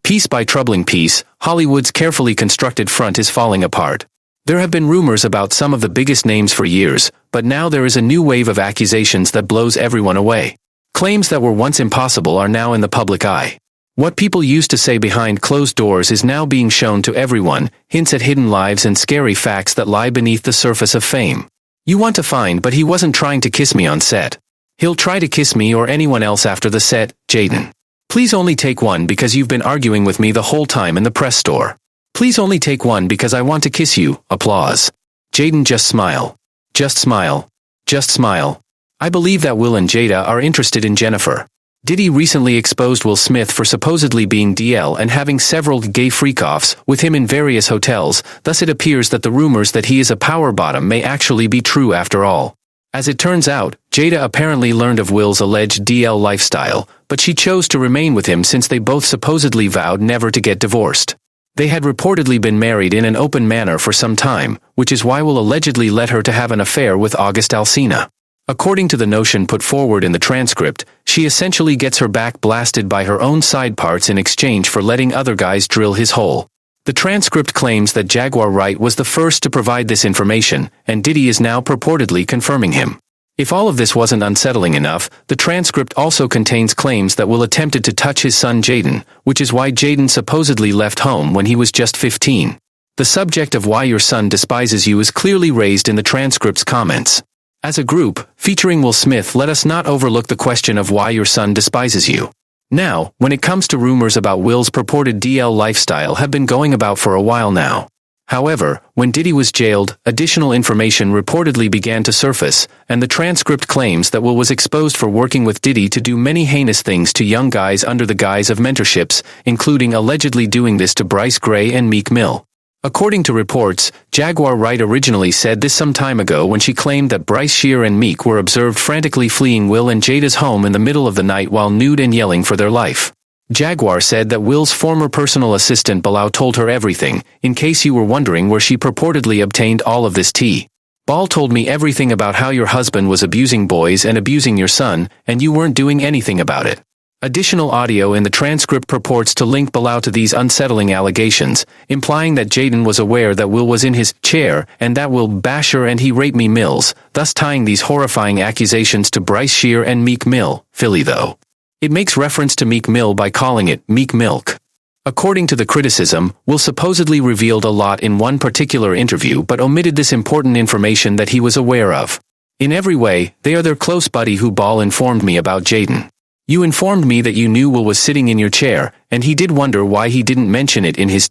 Piece by troubling piece, Hollywood's carefully constructed front is falling apart. There have been rumors about some of the biggest names for years, but now there is a new wave of accusations that blows everyone away. Claims that were once impossible are now in the public eye. What people used to say behind closed doors is now being shown to everyone, hints at hidden lives and scary facts that lie beneath the surface of fame. You want to find, but he wasn't trying to kiss me on set. He'll try to kiss me or anyone else after the set, Jaden. Please only take one because you've been arguing with me the whole time in the press store. Please only take one because I want to kiss you, applause. Jaden, just smile. Just smile. Just smile. I believe that Will and Jada are interested in Jennifer. Diddy recently exposed Will Smith for supposedly being DL and having several gay freak-offs with him in various hotels, thus it appears that the rumors that he is a power bottom may actually be true after all. As it turns out, Jada apparently learned of Will's alleged DL lifestyle, but she chose to remain with him since they both supposedly vowed never to get divorced. They had reportedly been married in an open manner for some time, which is why Will allegedly let her to have an affair with August Alsina. According to the notion put forward in the transcript, she essentially gets her back blasted by her own side parts in exchange for letting other guys drill his hole. The transcript claims that Jaguar Wright was the first to provide this information, and Diddy is now purportedly confirming him. If all of this wasn't unsettling enough, the transcript also contains claims that Will attempted to touch his son Jaden, which is why Jaden supposedly left home when he was just 15. The subject of why your son despises you is clearly raised in the transcript's comments. As a group, featuring Will Smith, let us not overlook the question of why your son despises you. Now, when it comes to rumors about Will's purported DL lifestyle have been going about for a while now. However, when Diddy was jailed, additional information reportedly began to surface, and the transcript claims that Will was exposed for working with Diddy to do many heinous things to young guys under the guise of mentorships, including allegedly doing this to Bryce Gray and Meek Mill. According to reports, Jaguar Wright originally said this some time ago when she claimed that Bryce Shear and Meek were observed frantically fleeing Will and Jada's home in the middle of the night while nude and yelling for their life. Jaguar said that Will's former personal assistant Bilal told her everything, in case you were wondering where she purportedly obtained all of this tea. Ball told me everything about how your husband was abusing boys and abusing your son, and you weren't doing anything about it. Additional audio in the transcript purports to link Bilal to these unsettling allegations, implying that Jaden was aware that Will was in his chair and that Will basher and he raped me Mills, thus tying these horrifying accusations to Bryce Shear and Meek Mill, Philly though. It makes reference to Meek Mill by calling it Meek Milk. According to the criticism, Will supposedly revealed a lot in one particular interview but omitted this important information that he was aware of. In every way, they are their close buddy who Ball informed me about Jaden. You informed me that you knew Will was sitting in your chair, and he did wonder why he didn't mention it in his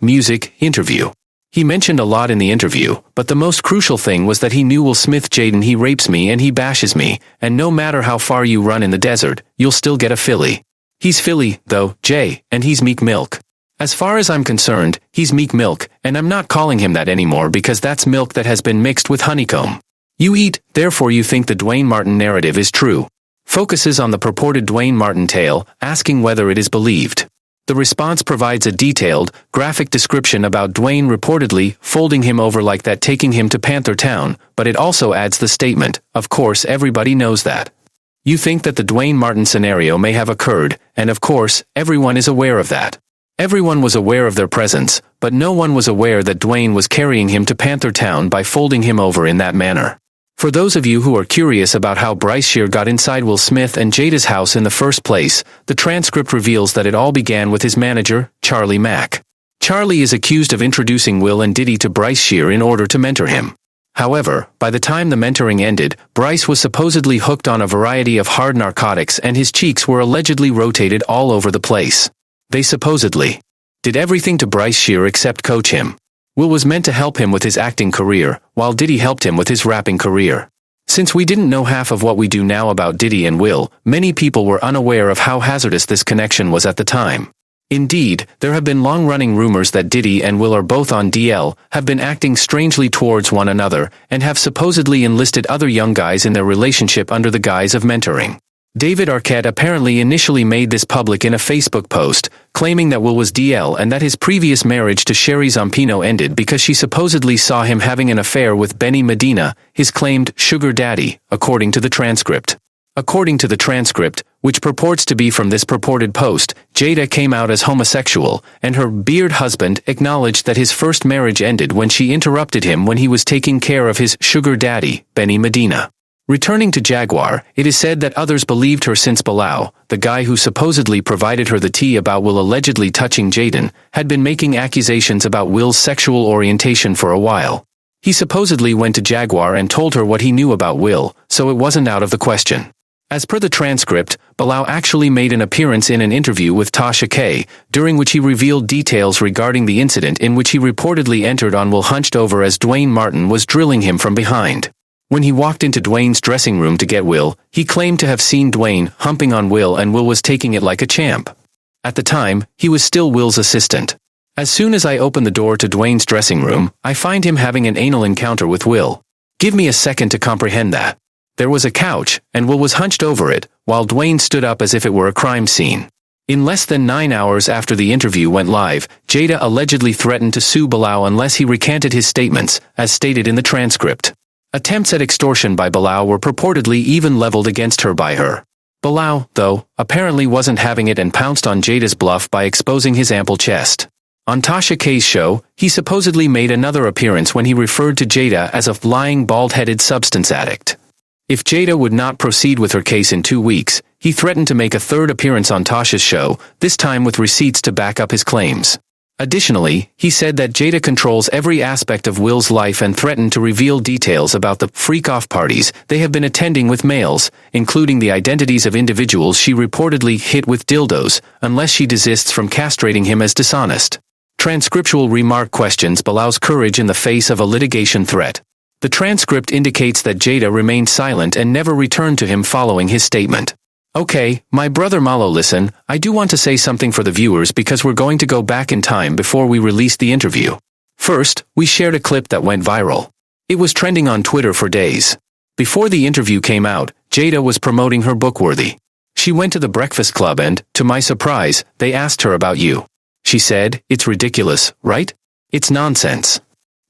music interview. He mentioned a lot in the interview, but the most crucial thing was that he knew Will Smith Jaden he rapes me and he bashes me, and no matter how far you run in the desert, you'll still get a Philly. He's Philly, though, Jay, and he's Meek Milk. As far as I'm concerned, he's Meek Milk, and I'm not calling him that anymore because that's milk that has been mixed with honeycomb. You eat, therefore you think the Dwayne Martin narrative is true. Focuses on the purported Dwayne Martin tale, asking whether it is believed. The response provides a detailed, graphic description about Dwayne reportedly folding him over like that, taking him to Panther Town, but it also adds the statement, of course everybody knows that. You think that the Dwayne Martin scenario may have occurred, and of course, everyone is aware of that. Everyone was aware of their presence, but no one was aware that Dwayne was carrying him to Panther Town by folding him over in that manner. For those of you who are curious about how Bryce Shear got inside Will Smith and Jada's house in the first place, the transcript reveals that it all began with his manager, Charlie Mack. Charlie is accused of introducing Will and Diddy to Bryce Shear in order to mentor him. However, by the time the mentoring ended, Bryce was supposedly hooked on a variety of hard narcotics and his cheeks were allegedly rotated all over the place. They supposedly did everything to Bryce Shear except coach him. Will was meant to help him with his acting career, while Diddy helped him with his rapping career. Since we didn't know half of what we do now about Diddy and Will, many people were unaware of how hazardous this connection was at the time. Indeed, there have been long-running rumors that Diddy and Will are both on DL, have been acting strangely towards one another, and have supposedly enlisted other young guys in their relationship under the guise of mentoring. David Arquette apparently initially made this public in a Facebook post, claiming that Will was DL and that his previous marriage to Sherry Zampino ended because she supposedly saw him having an affair with Benny Medina, his claimed sugar daddy, according to the transcript. According to the transcript, which purports to be from this purported post, Jada came out as homosexual, and her beard husband acknowledged that his first marriage ended when she interrupted him when he was taking care of his sugar daddy, Benny Medina. Returning to Jaguar, it is said that others believed her since Bilal, the guy who supposedly provided her the tea about Will allegedly touching Jaden, had been making accusations about Will's sexual orientation for a while. He supposedly went to Jaguar and told her what he knew about Will, so it wasn't out of the question. As per the transcript, Bilal actually made an appearance in an interview with Tasha K, during which he revealed details regarding the incident in which he reportedly entered on Will hunched over as Dwayne Martin was drilling him from behind. When he walked into Dwayne's dressing room to get Will, he claimed to have seen Dwayne humping on Will and Will was taking it like a champ. At the time, he was still Will's assistant. As soon as I open the door to Dwayne's dressing room, I find him having an anal encounter with Will. Give me a second to comprehend that. There was a couch, and Will was hunched over it, while Dwayne stood up as if it were a crime scene. In less than 9 hours after the interview went live, Jada allegedly threatened to sue Bilal unless he recanted his statements, as stated in the transcript. Attempts at extortion by Bilal were purportedly even leveled against her by her. Bilal, though, apparently wasn't having it and pounced on Jada's bluff by exposing his ample chest. On Tasha K's show, he supposedly made another appearance when he referred to Jada as a lying bald-headed substance addict. If Jada would not proceed with her case in 2 weeks, he threatened to make a third appearance on Tasha's show, this time with receipts to back up his claims. Additionally, he said that Jada controls every aspect of Will's life and threatened to reveal details about the freak-off parties they have been attending with males, including the identities of individuals she reportedly hit with dildos, unless she desists from castrating him as dishonest. Transcriptual remark questions Bilal's courage in the face of a litigation threat. The transcript indicates that Jada remained silent and never returned to him following his statement. Okay, my brother Malo, listen, I do want to say something for the viewers because we're going to go back in time before we release the interview. First, we shared a clip that went viral. It was trending on Twitter for days. Before the interview came out, Jada was promoting her book Worthy. She went to the Breakfast Club and, to my surprise, they asked her about you. She said, "It's ridiculous, right? It's nonsense.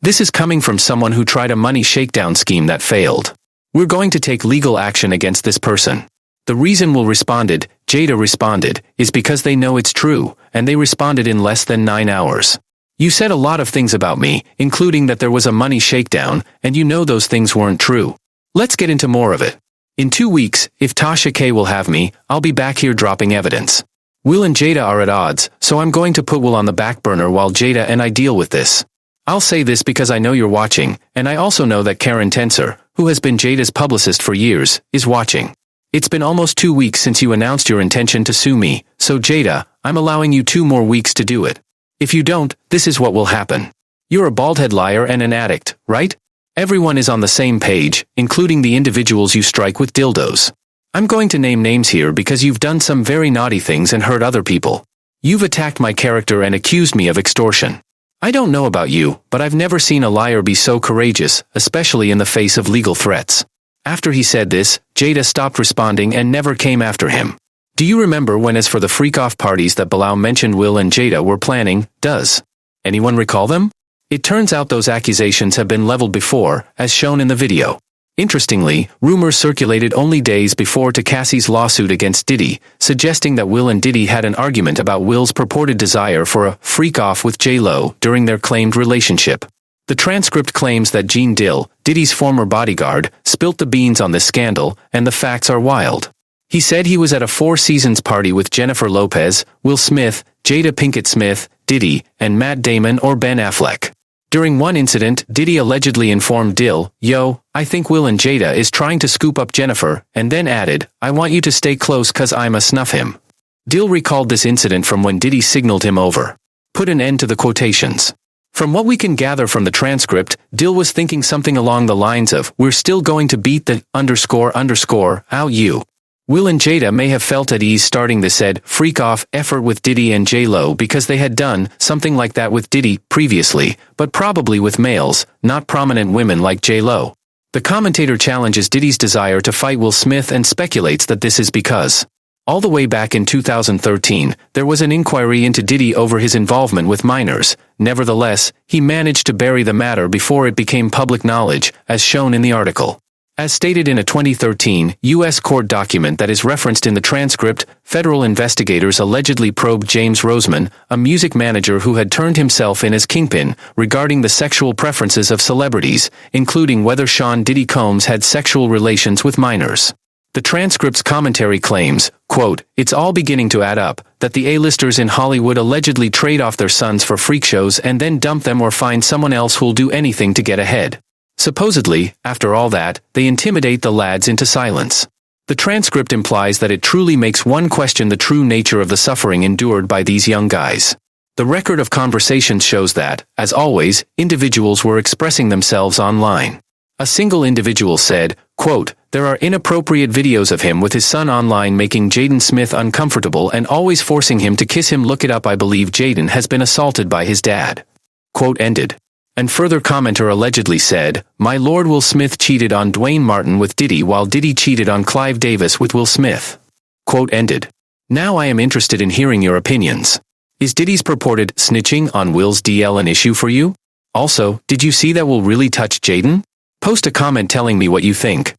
This is coming from someone who tried a money shakedown scheme that failed. We're going to take legal action against this person." The reason Jada responded, is because they know it's true, and they responded in less than 9 hours. You said a lot of things about me, including that there was a money shakedown, and you know those things weren't true. Let's get into more of it. In 2 weeks, if Tasha K will have me, I'll be back here dropping evidence. Will and Jada are at odds, so I'm going to put Will on the back burner while Jada and I deal with this. I'll say this because I know you're watching, and I also know that Karen Tenser, who has been Jada's publicist for years, is watching. It's been almost 2 weeks since you announced your intention to sue me, so Jada, I'm allowing you 2 more weeks to do it. If you don't, this is what will happen. You're a bald-head liar and an addict, right? Everyone is on the same page, including the individuals you strike with dildos. I'm going to name names here because you've done some very naughty things and hurt other people. You've attacked my character and accused me of extortion. I don't know about you, but I've never seen a liar be so courageous, especially in the face of legal threats. After he said this, Jada stopped responding and never came after him. Do you remember when as for the freak-off parties that Bilal mentioned Will and Jada were planning, does anyone recall them? It turns out those accusations have been leveled before, as shown in the video. Interestingly, rumors circulated only days before Tekassi's lawsuit against Diddy, suggesting that Will and Diddy had an argument about Will's purported desire for a freak-off with J-Lo during their claimed relationship. The transcript claims that Gene Dill, Diddy's former bodyguard, spilt the beans on this scandal, and the facts are wild. He said he was at a Four Seasons party with Jennifer Lopez, Will Smith, Jada Pinkett Smith, Diddy, and Matt Damon or Ben Affleck. During one incident, Diddy allegedly informed Dill, "Yo, I think Will and Jada is trying to scoop up Jennifer," and then added, "I want you to stay close cause I'ma snuff him." Dill recalled this incident from when Diddy signaled him over. Put an end to the quotations. From what we can gather from the transcript, Dill was thinking something along the lines of, "We're still going to beat the __ out you." Will and Jada may have felt at ease starting the said freak-off effort with Diddy and J-Lo because they had done something like that with Diddy previously, but probably with males, not prominent women like J-Lo. The commentator challenges Diddy's desire to fight Will Smith and speculates that this is because all the way back in 2013, there was an inquiry into Diddy over his involvement with minors. Nevertheless, he managed to bury the matter before it became public knowledge, as shown in the article. As stated in a 2013 U.S. court document that is referenced in the transcript, federal investigators allegedly probed James Roseman, a music manager who had turned himself in as kingpin, regarding the sexual preferences of celebrities, including whether Sean Diddy Combs had sexual relations with minors. The transcript's commentary claims, quote, "It's all beginning to add up, that the A-listers in Hollywood allegedly trade off their sons for freak shows and then dump them or find someone else who'll do anything to get ahead. Supposedly, after all that, they intimidate the lads into silence." The transcript implies that it truly makes one question the true nature of the suffering endured by these young guys. The record of conversations shows that, as always, individuals were expressing themselves online. A single individual said, quote, "There are inappropriate videos of him with his son online making Jaden Smith uncomfortable and always forcing him to kiss him. Look it up. I believe Jaden has been assaulted by his dad." Quote ended. And further commenter allegedly said, "My lord, Will Smith cheated on Dwayne Martin with Diddy while Diddy cheated on Clive Davis with Will Smith." Quote ended. Now I am interested in hearing your opinions. Is Diddy's purported snitching on Will's DL an issue for you? Also, did you see that Will really touch Jaden? Post a comment telling me what you think.